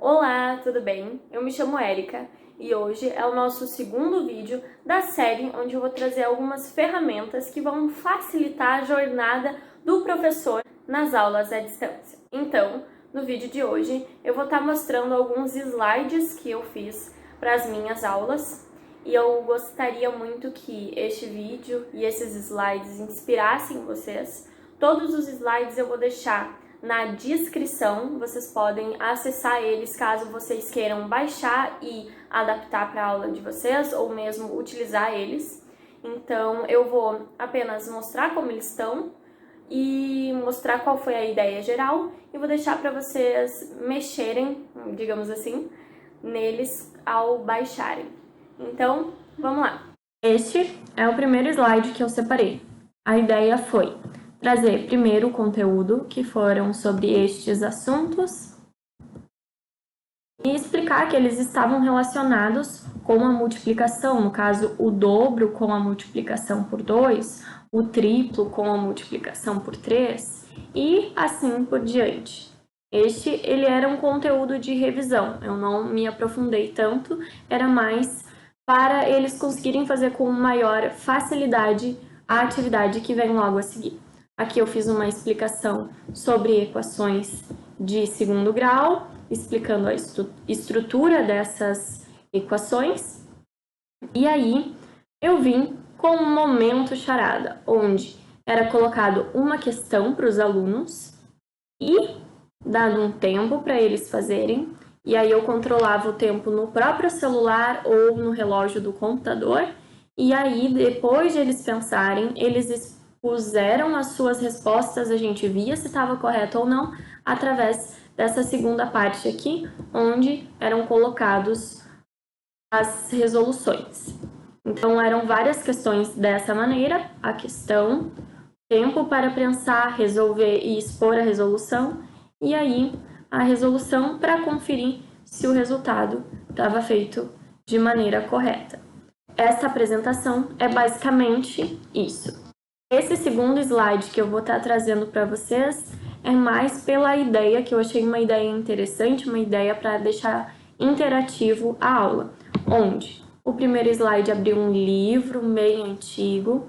Olá, tudo bem? Eu me chamo Érica e hoje é o nosso segundo vídeo da série onde eu vou trazer algumas ferramentas que vão facilitar a jornada do professor nas aulas à distância. Então, no vídeo de hoje, eu vou estar mostrando alguns slides que eu fiz para as minhas aulas e eu gostaria muito que este vídeo e esses slides inspirassem vocês. Todos os slides eu vou deixar na descrição, vocês podem acessar eles caso vocês queiram baixar e adaptar para a aula de vocês ou mesmo utilizar eles. Então eu vou apenas mostrar como eles estão e mostrar qual foi a ideia geral e vou deixar para vocês mexerem, digamos assim, neles ao baixarem. Então, vamos lá. Este é o primeiro slide que eu separei. A ideia foi trazer primeiro o conteúdo, que foram sobre estes assuntos, e explicar que eles estavam relacionados com a multiplicação, no caso, o dobro com a multiplicação por 2, o triplo com a multiplicação por 3, e assim por diante. Ele era um conteúdo de revisão, eu não me aprofundei tanto, era mais para eles conseguirem fazer com maior facilidade a atividade que vem logo a seguir. Aqui eu fiz uma explicação sobre equações de segundo grau, explicando a estrutura dessas equações. E aí eu vim com um momento charada, onde era colocado uma questão para os alunos e dado um tempo para eles fazerem. E aí eu controlava o tempo no próprio celular ou no relógio do computador. E aí, depois de eles pensarem, eles expuseram as suas respostas, a gente via se estava correto ou não, através dessa segunda parte aqui, onde eram colocados as resoluções. Então, eram várias questões dessa maneira, a questão, tempo para pensar, resolver e expor a resolução, e aí a resolução para conferir se o resultado estava feito de maneira correta. Essa apresentação é basicamente isso. Esse segundo slide que eu vou estar trazendo para vocês é mais pela ideia, que eu achei uma ideia interessante, uma ideia para deixar interativo a aula, onde o primeiro slide abriu um livro bem antigo,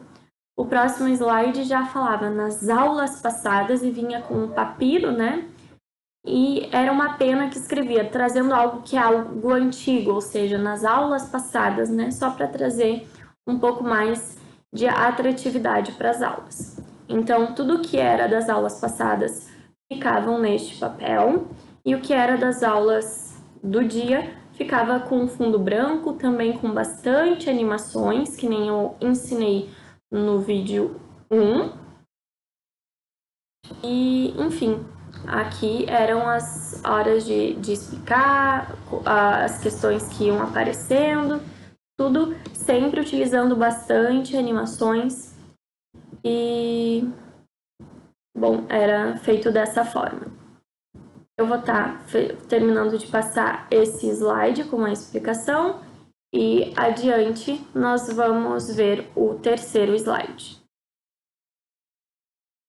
o próximo slide já falava nas aulas passadas e vinha com um papiro, né? E era uma pena que escrevia, trazendo algo que é algo antigo, ou seja, nas aulas passadas, né? Só para trazer um pouco mais de atratividade para as aulas. Então, tudo que era das aulas passadas ficavam neste papel, e o que era das aulas do dia ficava com fundo branco, também com bastante animações, que nem eu ensinei no vídeo 1. E, enfim, aqui eram as horas de explicar, as questões que iam aparecendo, tudo sempre utilizando bastante animações e, bom, era feito dessa forma. Eu vou estar terminando de passar esse slide com a explicação e adiante nós vamos ver o terceiro slide.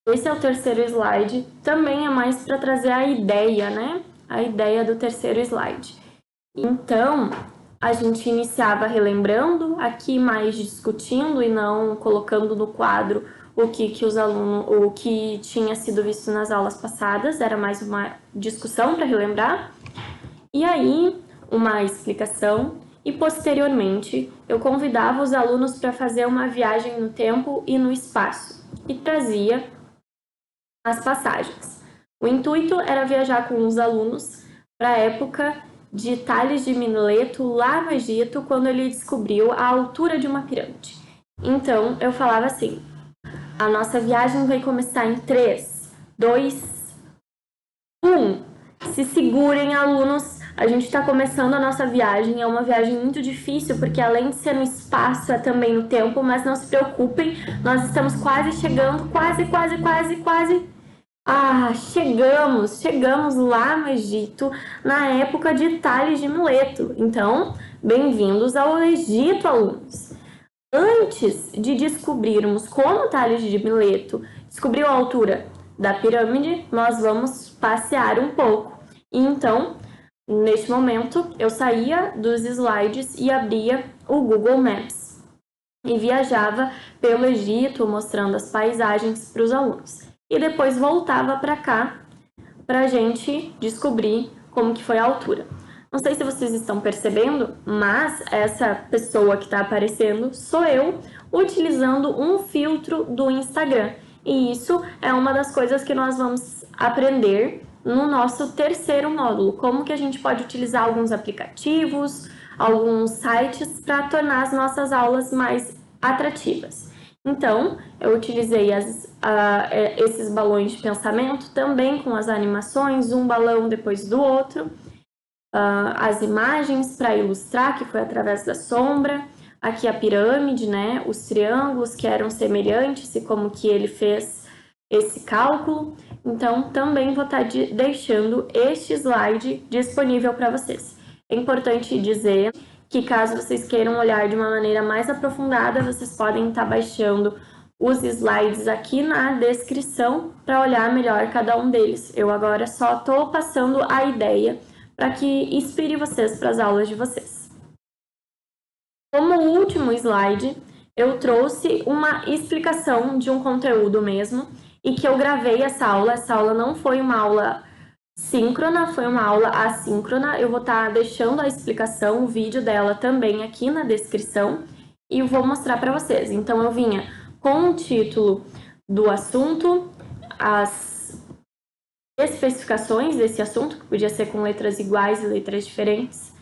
Esse é o terceiro slide, também é mais para trazer a ideia, né? A ideia do terceiro slide. Então, a gente iniciava relembrando, aqui mais discutindo e não colocando no quadro o que tinha sido visto nas aulas passadas, era mais uma discussão para relembrar. E aí, uma explicação e posteriormente eu convidava os alunos para fazer uma viagem no tempo e no espaço e trazia as passagens. O intuito era viajar com os alunos para a época de Tales de Mileto, lá no Egito, quando ele descobriu a altura de uma pirâmide. Então, eu falava assim, a nossa viagem vai começar em 3, 2, 1. Se segurem, alunos, a gente está começando a nossa viagem, é uma viagem muito difícil, porque além de ser no espaço, é também no tempo, mas não se preocupem, nós estamos quase chegando, quase. Chegamos lá no Egito, na época de Tales de Mileto. Então, bem-vindos ao Egito, alunos. Antes de descobrirmos como Tales de Mileto descobriu a altura da pirâmide, nós vamos passear um pouco. E então, neste momento, eu saía dos slides e abria o Google Maps e viajava pelo Egito, mostrando as paisagens para os alunos. E depois voltava para cá para a gente descobrir como que foi a altura. Não sei se vocês estão percebendo, mas essa pessoa que está aparecendo sou eu utilizando um filtro do Instagram. E isso é uma das coisas que nós vamos aprender no nosso terceiro módulo. Como que a gente pode utilizar alguns aplicativos, alguns sites para tornar as nossas aulas mais atrativas. Então, eu utilizei esses balões de pensamento também com as animações, um balão depois do outro. As imagens para ilustrar, que foi através da sombra, aqui a pirâmide, né, os triângulos que eram semelhantes e como que ele fez esse cálculo. Então, também vou estar deixando este slide disponível para vocês. É importante dizer que caso vocês queiram olhar de uma maneira mais aprofundada, vocês podem estar baixando os slides aqui na descrição para olhar melhor cada um deles. Eu agora só estou passando a ideia para que inspire vocês para as aulas de vocês. Como último slide, eu trouxe uma explicação de um conteúdo mesmo e que eu gravei essa aula. Essa aula não foi uma aula síncrona, foi uma aula assíncrona. Eu vou estar deixando a explicação, o vídeo dela também aqui na descrição e vou mostrar para vocês. Então, eu vinha com o título do assunto, as especificações desse assunto, que podia ser com letras iguais e letras diferentes,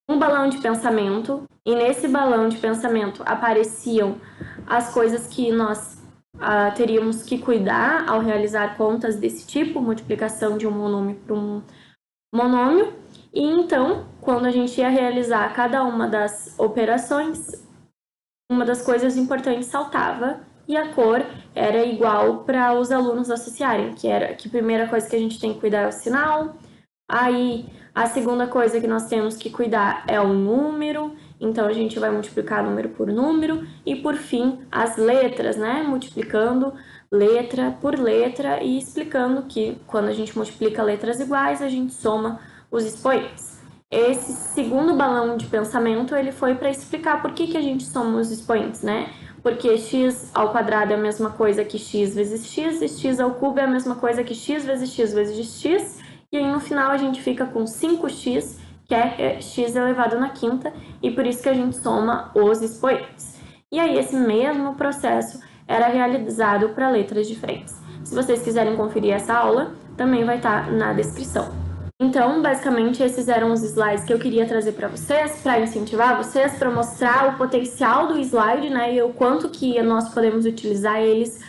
um balão de pensamento, e nesse balão de pensamento apareciam as coisas que nós teríamos que cuidar ao realizar contas desse tipo, multiplicação de um monômio para um monômio, e então, quando a gente ia realizar cada uma das operações, uma das coisas importantes saltava, e a cor era igual para os alunos associarem, que a primeira coisa que a gente tem que cuidar é o sinal, aí a segunda coisa que nós temos que cuidar é o número, então a gente vai multiplicar número por número, e por fim as letras, né? Multiplicando letra por letra e explicando que quando a gente multiplica letras iguais, a gente soma os expoentes. Esse segundo balão de pensamento, ele foi para explicar por que a gente soma os expoentes, né? Porque x ao quadrado é a mesma coisa que x vezes x, e x ao cubo é a mesma coisa que x vezes x vezes x, e aí no final a gente fica com 5x, que é x elevado na quinta, e por isso que a gente soma os expoentes. E aí esse mesmo processo era realizado para letras diferentes. Se vocês quiserem conferir essa aula, também vai estar na descrição. Então, basicamente, esses eram os slides que eu queria trazer para vocês, para incentivar vocês, para mostrar o potencial do slide, né, e o quanto que nós podemos utilizar eles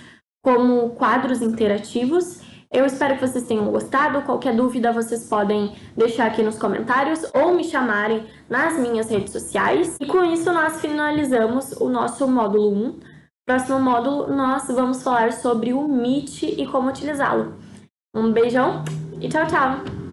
como quadros interativos. Eu espero que vocês tenham gostado. Qualquer dúvida, vocês podem deixar aqui nos comentários ou me chamarem nas minhas redes sociais. E com isso, nós finalizamos o nosso módulo 1. Próximo módulo, nós vamos falar sobre o Meet e como utilizá-lo. Um beijão e tchau, tchau!